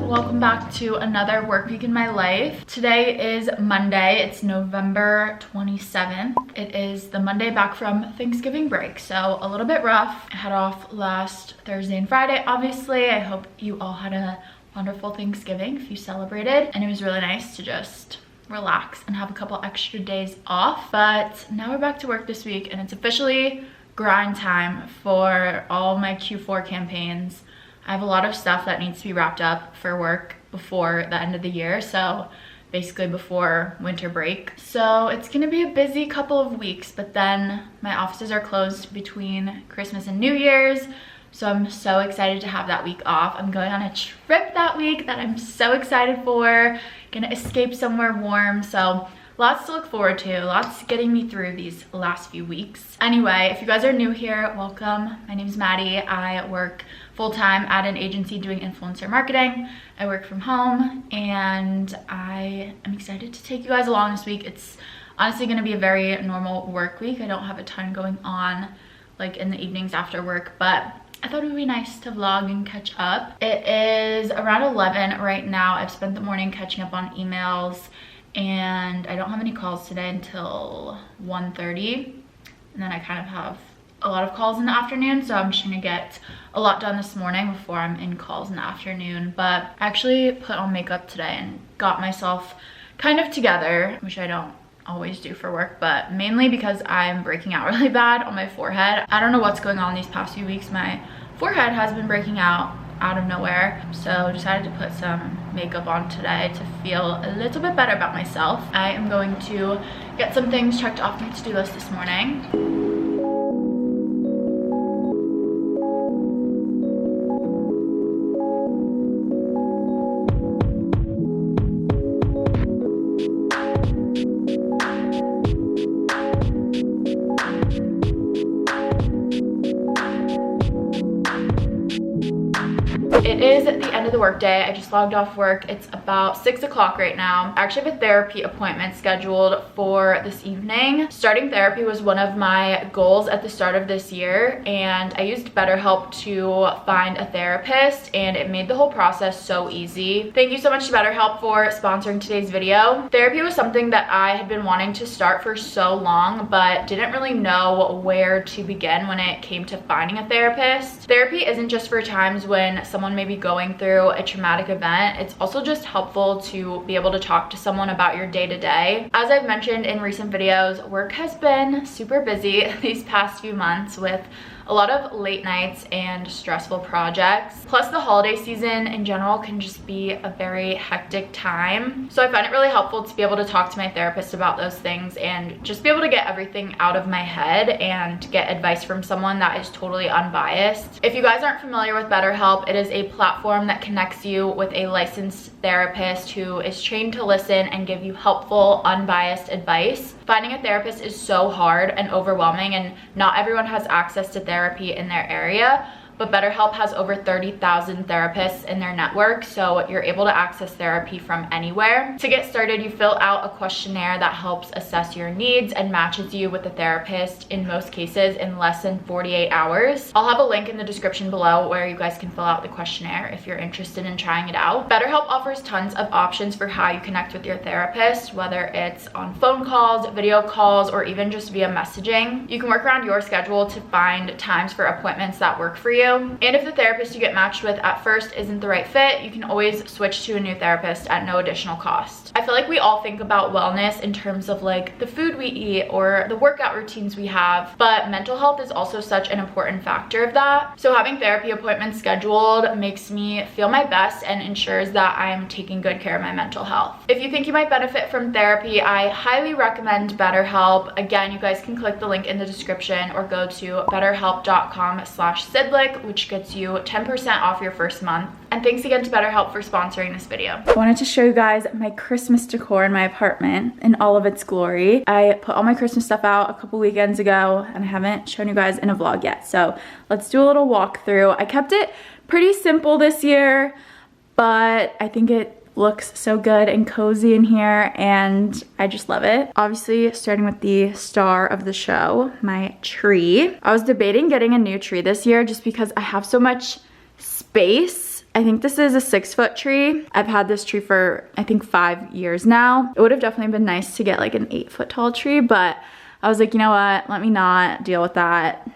welcome back to another work week in my life. Today is Monday. It's November 27th. It is the Monday back from Thanksgiving break, so a little bit rough. I had off last Thursday and Friday, obviously. I hope you all had a wonderful Thanksgiving if you celebrated, and it was really nice to just relax and have a couple extra days off. But now we're back to work this week, and it's officially grind time for all my Q4 campaigns. I have a lot of stuff that needs to be wrapped up for work before the end of the year, so basically before winter break. So it's gonna be a busy couple of weeks, but then my offices are closed between Christmas and New Year's, so I'm so excited to have that week off. I'm going on a trip that week that I'm so excited for. Gonna escape somewhere warm, so lots to look forward to, lots getting me through these last few weeks. Anyway, if you guys are new here, welcome. My name is Maddie. I work full-time at an agency doing influencer marketing. I work from home, and I am excited to take you guys along this week. It's honestly gonna be a very normal work week. I don't have a ton going on like in the evenings after work, but I thought it would be nice to vlog and catch up. It is around 11 right now. I've spent the morning catching up on emails, and I don't have any calls today until 1:30, and then I kind of have a lot of calls in the afternoon, so I'm just gonna get a lot done this morning before I'm in calls in the afternoon. But I actually put on makeup today and got myself kind of together, which I don't always do for work, but mainly because I'm breaking out really bad on my forehead. I don't know what's going on these past few weeks. My forehead has been breaking out of nowhere, so decided to put some makeup on today to feel a little bit better about myself. I am going to get some things checked off my to-do list this morning. It is the end of the workday. I just logged off work. It's about 6 o'clock right now. I actually have a therapy appointment scheduled for this evening. Starting therapy was one of my goals at the start of this year, and I used BetterHelp to find a therapist, and it made the whole process so easy. Thank you so much to BetterHelp for sponsoring today's video. Therapy was something that I had been wanting to start for so long, but didn't really know where to begin when it came to finding a therapist. Therapy isn't just for times when someone may be going through a traumatic event. It's also just helpful to be able to talk to someone about your day-to-day. As I've mentioned in recent videos, work has been super busy these past few months with a lot of late nights and stressful projects. Plus the holiday season in general can just be a very hectic time. So I find it really helpful to be able to talk to my therapist about those things and just be able to get everything out of my head and get advice from someone that is totally unbiased. If you guys aren't familiar with BetterHelp, it is a platform that connects you with a licensed therapist who is trained to listen and give you helpful, unbiased advice. Finding a therapist is so hard and overwhelming, and not everyone has access to therapy in their area, but BetterHelp has over 30,000 therapists in their network, so you're able to access therapy from anywhere. To get started, you fill out a questionnaire that helps assess your needs and matches you with a therapist, in most cases in less than 48 hours. I'll have a link in the description below where you guys can fill out the questionnaire if you're interested in trying it out. BetterHelp offers tons of options for how you connect with your therapist, whether it's on phone calls, video calls, or even just via messaging. You can work around your schedule to find times for appointments that work for you. And if the therapist you get matched with at first isn't the right fit, you can always switch to a new therapist at no additional cost. I feel like we all think about wellness in terms of like the food we eat or the workout routines we have, but mental health is also such an important factor of that. So having therapy appointments scheduled makes me feel my best and ensures that I'm taking good care of my mental health. If you think you might benefit from therapy, I highly recommend BetterHelp. Again, you guys can click the link in the description or go to betterhelp.com/Cidlik, which gets you 10% off your first month. And thanks again to BetterHelp for sponsoring this video. I wanted to show you guys my Christmas decor in my apartment in all of its glory. I put all my Christmas stuff out a couple weekends ago, and I haven't shown you guys in a vlog yet. So let's do a little walkthrough. I kept it pretty simple this year, but I think it looks so good and cozy in here, and I just love it. Obviously, starting with the star of the show, my tree. I was debating getting a new tree this year just because I have so much space I think this is a 6-foot tree. I've had this tree for I think 5 years now. It would have definitely been nice to get like an 8-foot tall tree, but I was like, you know what, let me not deal with that.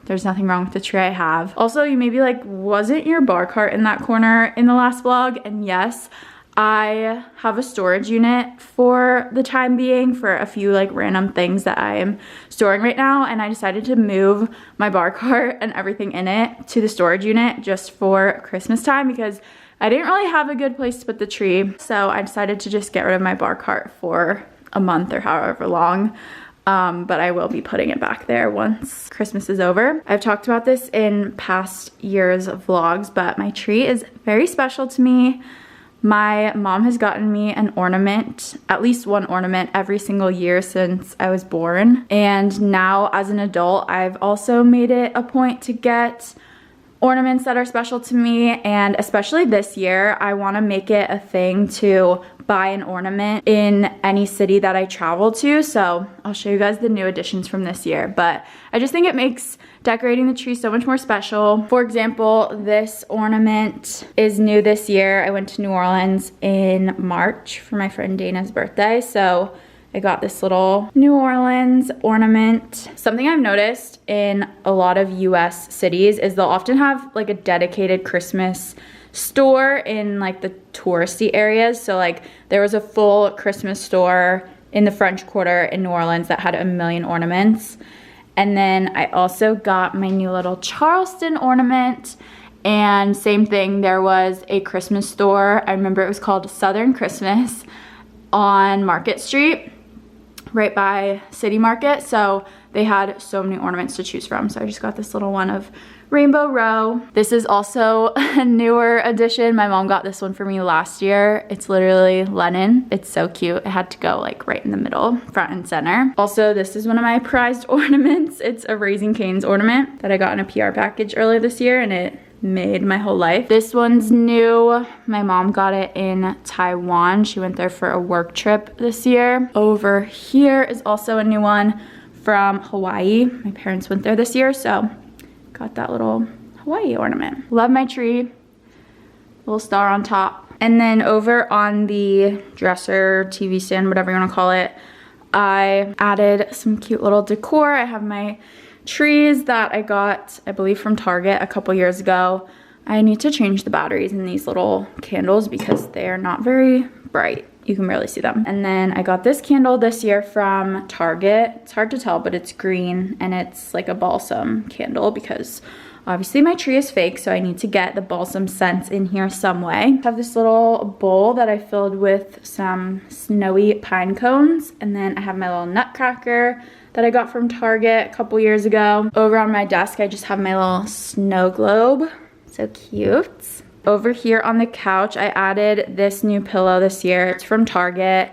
There's nothing wrong with the tree I have. Also, you may be like, wasn't your bar cart in that corner in the last vlog? And yes, I have a storage unit for the time being for a few like random things that I am storing right now, and I decided to move my bar cart and everything in it to the storage unit just for Christmas time because I didn't really have a good place to put the tree. So I decided to just get rid of my bar cart for a month or however long. But I will be putting it back there once Christmas is over. I've talked about this in past years of vlogs, but my tree is very special to me. My mom has gotten me an ornament, at least one ornament every single year since I was born. And now as an adult, I've also made it a point to get ornaments that are special to me, and especially this year, I want to make it a thing to buy an ornament in any city that I travel to. So I'll show you guys the new additions from this year, but I just think it makes decorating the tree so much more special. For example, this ornament is new this year. I went to New Orleans in March for my friend Dana's birthday, so I got this little New Orleans ornament. Something I've noticed in a lot of US cities is they'll often have like a dedicated Christmas store in like the touristy areas. So like there was a full Christmas store in the French Quarter in New Orleans that had a million ornaments. And then I also got my new little Charleston ornament, and same thing, there was a Christmas store. I remember it was called Southern Christmas on Market Street, right by City Market. So they had so many ornaments to choose from. So I just got this little one of Rainbow Row. This is also a newer addition. My mom got this one for me last year. It's literally Lennon. It's so cute. It had to go like right in the middle, front and center. Also, this is one of my prized ornaments. It's a Raising Cane's ornament that I got in a PR package earlier this year, and it made my whole life. This one's new. My mom got it in Taiwan. She went there for a work trip this year. Over here is also a new one from Hawaii. My parents went there this year, so got that little Hawaii ornament. Love my tree. Little star on top. And then over on the dresser, TV stand, whatever you want to call it, I added some cute little decor. I have my trees that I got, I believe, from Target a couple years ago. I need to change the batteries in these little candles because they are not very bright. You can barely see them. And then I got this candle this year from Target. It's hard to tell, but it's green, and it's like a balsam candle because obviously my tree is fake, so I need to get the balsam scents in here some way. I have this little bowl that I filled with some snowy pine cones, and then I have my little nutcracker that I got from Target a couple years ago. Over on my desk, I just have my little snow globe. So cute. Over here on the couch, I added this new pillow this year. It's from Target.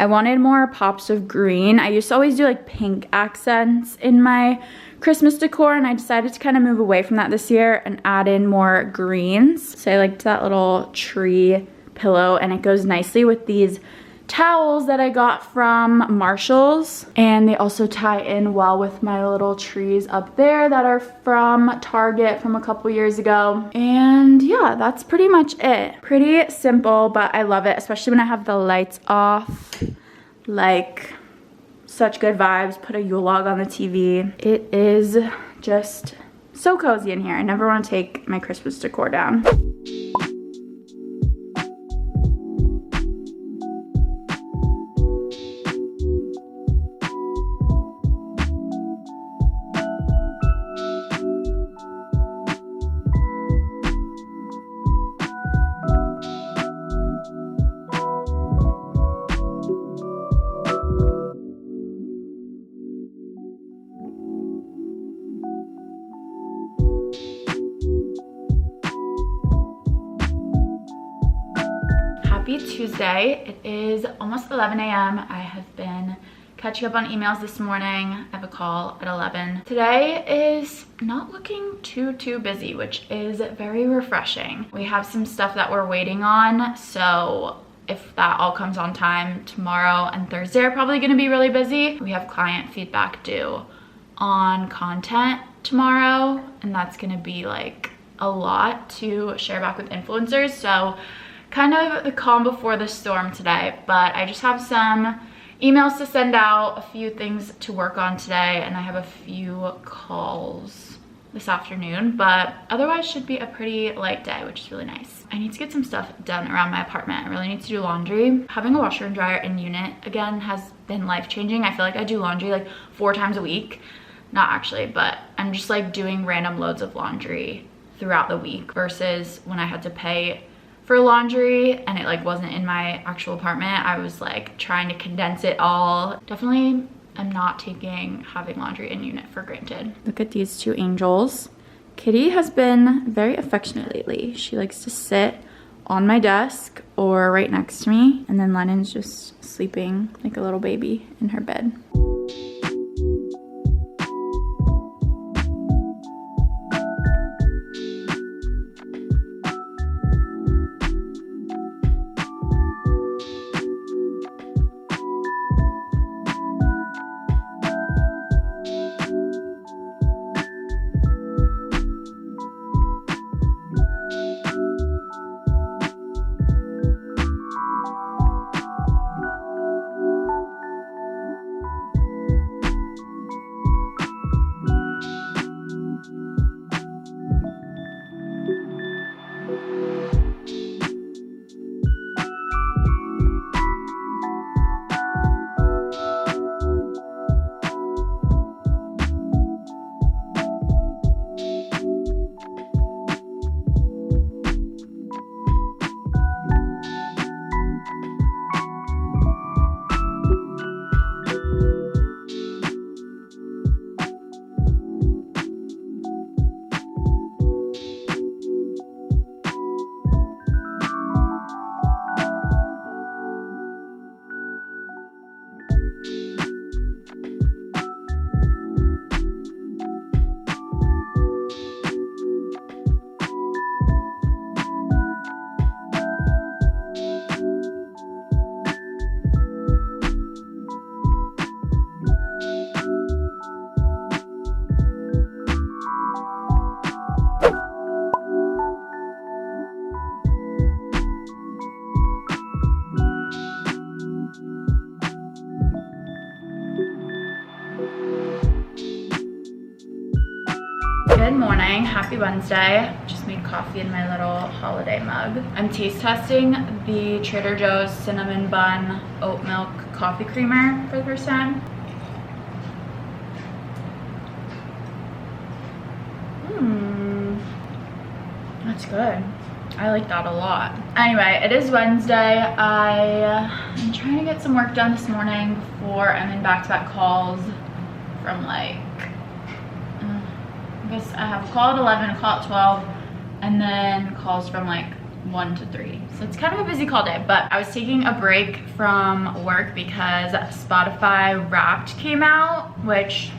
I wanted more pops of green. I used to always do like pink accents in my Christmas decor, and I decided to kind of move away from that this year and add in more greens. So I liked that little tree pillow, and it goes nicely with these towels that I got from Marshall's, and they also tie in well with my little trees up there that are from Target from a couple years ago. And yeah, that's pretty much it. Pretty simple, but I love it, especially when I have the lights off. Like, such good vibes. Put a Yule log on the TV. It is just so cozy in here. I never want to take my Christmas decor down. Happy Tuesday. It is almost 11 a.m. I have been catching up on emails this morning. I have a call at 11. Today is not looking too busy, which is very refreshing. We have some stuff that we're waiting on, so if that all comes on time, tomorrow and Thursday are probably going to be really busy. We have client feedback due on content tomorrow, and that's going to be like a lot to share back with influencers, so kind of the calm before the storm today. But I just have some emails to send out, a few things to work on today, and I have a few calls this afternoon, but otherwise should be a pretty light day, which is really nice. I need to get some stuff done around my apartment. I really need to do laundry. Having a washer and dryer in unit again has been life-changing. I feel like I do laundry like 4 times a week. Not actually, but I'm just like doing random loads of laundry throughout the week versus when I had to pay for laundry and it like wasn't in my actual apartment. I was like trying to condense it all. Definitely I'm not taking having laundry in unit for granted. Look at these 2 angels. Kitty has been very affectionate lately. She likes to sit on my desk or right next to me, and then Lennon's just sleeping like a little baby in her bed. Good morning, happy Wednesday. Just made coffee in my little holiday mug. I'm taste testing the Trader Joe's cinnamon bun oat milk coffee creamer for the first time. That's good. I like that a lot. Anyway, it is Wednesday. I'm trying to get some work done this morning before I'm in back-to-back calls from like, I guess I have a call at 11, a call at 12, and then calls from like 1 to 3. So it's kind of a busy call day, but I was taking a break from work because Spotify Wrapped came out, which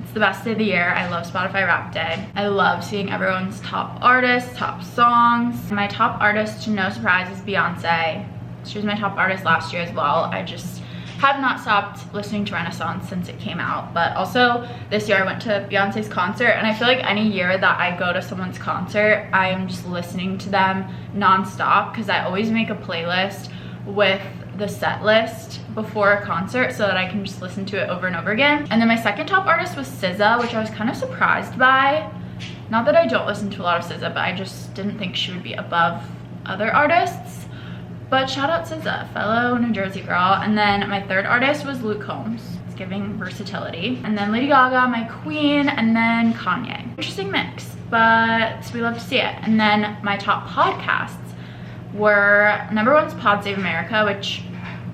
it's the best day of the year. I love Spotify Wrapped Day. I love seeing everyone's top artists, top songs. My top artist, to no surprise, is Beyonce. She was my top artist last year as well. I just have not stopped listening to Renaissance since it came out. But also this year I went to Beyonce's concert, and I feel like any year that I go to someone's concert, I am just listening to them non-stop because I always make a playlist with the set list before a concert so that I can just listen to it over and over again. And then my second top artist was SZA, which I was kind of surprised by. Not that I don't listen to a lot of SZA, but I just didn't think she would be above other artists. But shout out SZA, fellow New Jersey girl. And then my third artist was Luke Combs. It's giving versatility. And then Lady Gaga, my queen, and then Kanye. Interesting mix, but we love to see it. And then my top podcasts were, number one's Pod Save America, which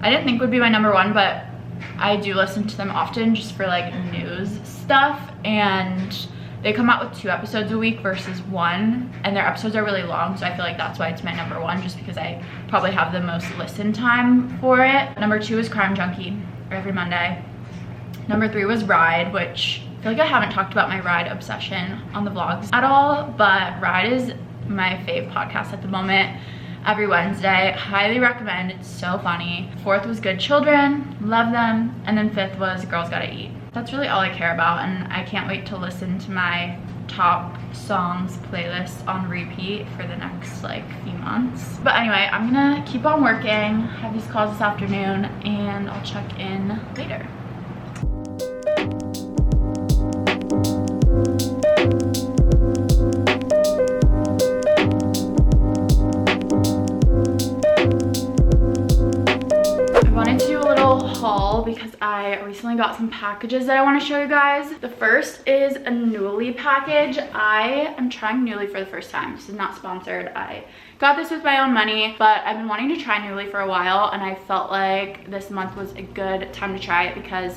I didn't think would be my number one, but I do listen to them often just for like news stuff. And they come out with 2 episodes a week versus 1, and their episodes are really long, so I feel like that's why it's my number one, just because I probably have the most listen time for it. Number 2 is Crime Junkie, every Monday. Number 3 was Ride, which I feel like I haven't talked about my Ride obsession on the vlogs at all, but Ride is my fave podcast at the moment. Every Wednesday, highly recommend, it's so funny. 4th was Good Children, love them, and then 5th was Girls Gotta Eat. That's really all I care about, and I can't wait to listen to my top songs playlist on repeat for the next like few months. But anyway, I'm gonna keep on working, have these calls this afternoon, and I'll check in later. Haul because I recently got some packages that I want to show you guys. The first is a nuuly package. I am trying nuuly for the first time. This is not sponsored. I got this with my own money, but I've been wanting to try nuuly for a while, and I felt like this month was a good time to try it because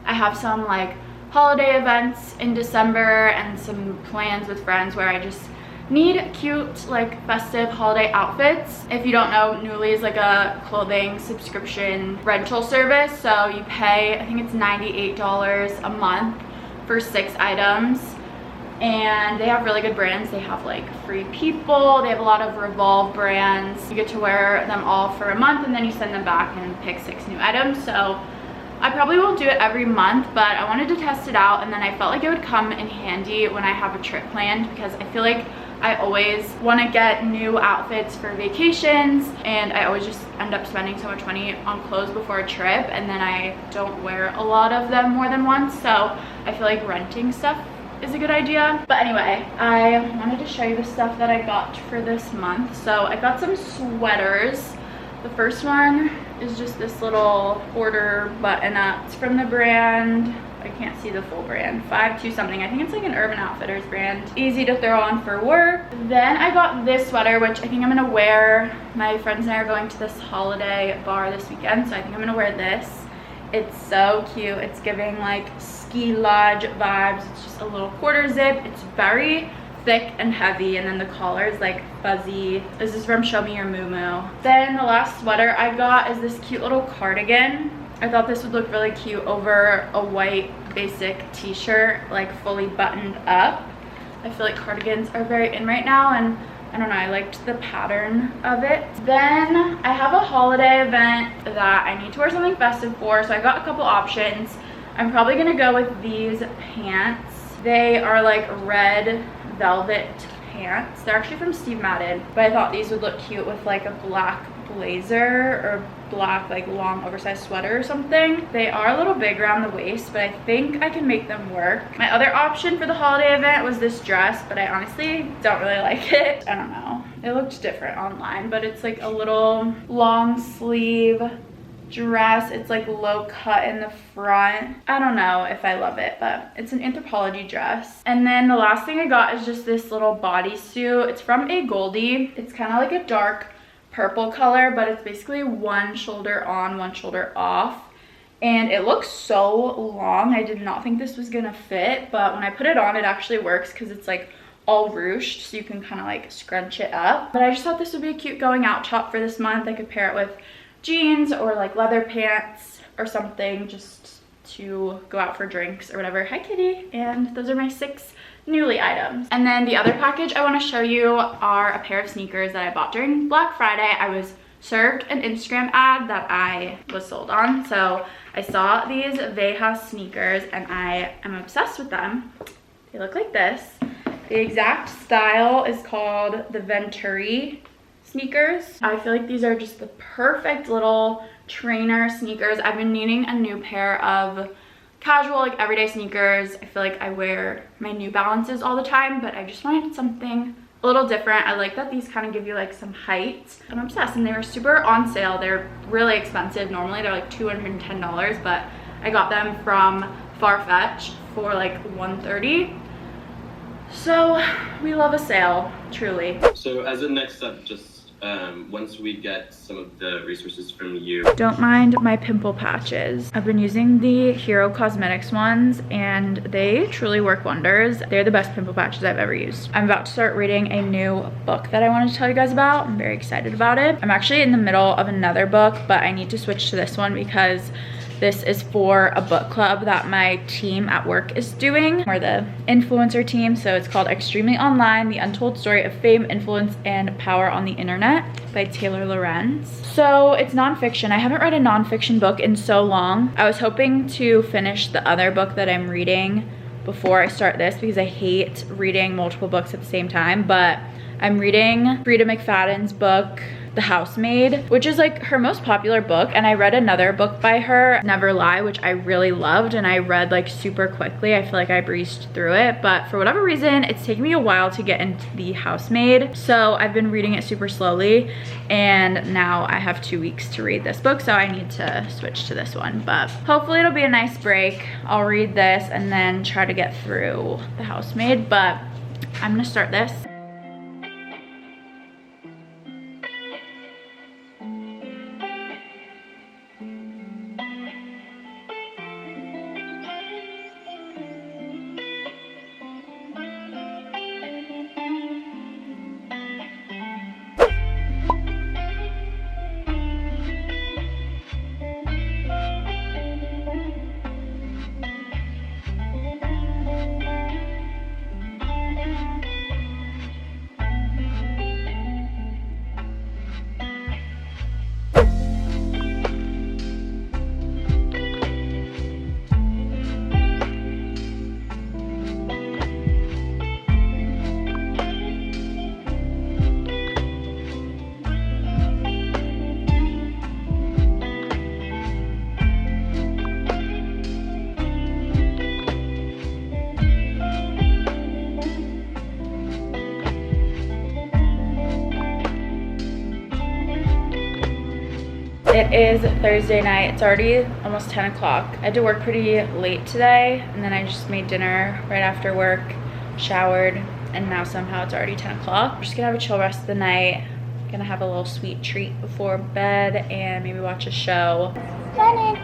I have some like holiday events in December and some plans with friends where I just need cute like festive holiday outfits. If you don't know, nuuly is like a clothing subscription rental service. So you pay, I think it's $98 a month for 6 items, and they have really good brands. They have like Free People, they have a lot of Revolve brands. You get to wear them all for a month and then you send them back and pick 6 new items. So I probably won't do it every month, but I wanted to test it out, and then I felt like it would come in handy when I have a trip planned because I feel like I always want to get new outfits for vacations, and I always just end up spending so much money on clothes before a trip, and then I don't wear a lot of them more than once. So I feel like renting stuff is a good idea. But anyway, I wanted to show you the stuff that I got for this month. So I got some sweaters. The first one is just this little quarter button up. It's from the brand, I can't see the full brand, 52 something. I think it's like an Urban Outfitters brand. Easy to throw on for work. Then I got this sweater, which I think I'm gonna wear. My friends and I are going to this holiday bar this weekend, so I think I'm gonna wear this. It's so cute. It's giving like ski lodge vibes. It's just a little quarter zip. It's very thick and heavy, and then the collar is like fuzzy. This is from Show Me Your Moo Moo. Then the last sweater I got is this cute little cardigan. I thought this would look really cute over a white basic t-shirt, like fully buttoned up. I feel like cardigans are very in right now, and I don't know, I liked the pattern of it. Then I have a holiday event that I need to wear something festive for, so I got a couple options. I'm probably gonna go with these pants. They are like red velvet pants. They're actually from Steve Madden, but I thought these would look cute with like a black blazer or black like long oversized sweater or something. They are a little big around the waist, but I think I can make them work. My other option for the holiday event was this dress, but I honestly don't really like it. I don't know, it looked different online, but it's like a little long sleeve dress. It's like low cut in the front. I don't know if I love it, but it's an Anthropologie dress. And then the last thing I got is just this little bodysuit. It's from a Goldie. It's kind of like a dark purple color, but it's basically one shoulder on, one shoulder off, and it looks so long. I did not think this was gonna fit, but when I put it on, it actually works because it's like all ruched, so you can kind of like scrunch it up. But I just thought this would be a cute going out top for this month. I could pair it with jeans or like leather pants or something, just to go out for drinks or whatever. Hi kitty. And those are my 6 nuuly items. And then the other package I want to show you are a pair of sneakers that I bought during Black Friday. I was served an Instagram ad that I was sold on, so I saw these Veja sneakers and I am obsessed with them. They look like this. The exact style is called the Venturi sneakers. I feel like these are just the perfect little trainer sneakers. I've been needing a new pair of casual, like everyday sneakers. I feel like I wear my New Balances all the time, but I just wanted something a little different. I like that these kind of give you like some height. I'm obsessed, and they were super on sale. They're really expensive. Normally they're like $210, but I got them from Farfetch for like $130. So we love a sale, truly. So as a next step, just once we get some of the resources from you. Don't mind my pimple patches. I've been using the Hero Cosmetics ones, and they truly work wonders. They're the best pimple patches I've ever used. I'm about to start reading a new book that I wanted to tell you guys about. I'm very excited about it. I'm actually in the middle of another book, but I need to switch to this one because this is for a book club that my team at work is doing. We're the influencer team, so it's called Extremely Online, The Untold Story of Fame, Influence, and Power on the Internet by Taylor Lorenz. So it's nonfiction. I haven't read a nonfiction book in so long. I was hoping to finish the other book that I'm reading before I start this because I hate reading multiple books at the same time, but I'm reading Frida McFadden's book, The Housemaid, which is like her most popular book, and I read another book by her, Never Lie, which I really loved, and I read like super quickly. I feel like I breezed through it, but for whatever reason, it's taken me a while to get into The Housemaid, so I've been reading it super slowly, and now I have 2 weeks to read this book, so I need to switch to this one, but hopefully it'll be a nice break. I'll read this and then try to get through The Housemaid, but I'm gonna start this. It is Thursday night. It's already almost 10 o'clock. I had to work pretty late today, and then I just made dinner right after work, showered, and now somehow it's already 10 o'clock. I'm just gonna have a chill rest of the night. Gonna have a little sweet treat before bed and maybe watch a show. Morning.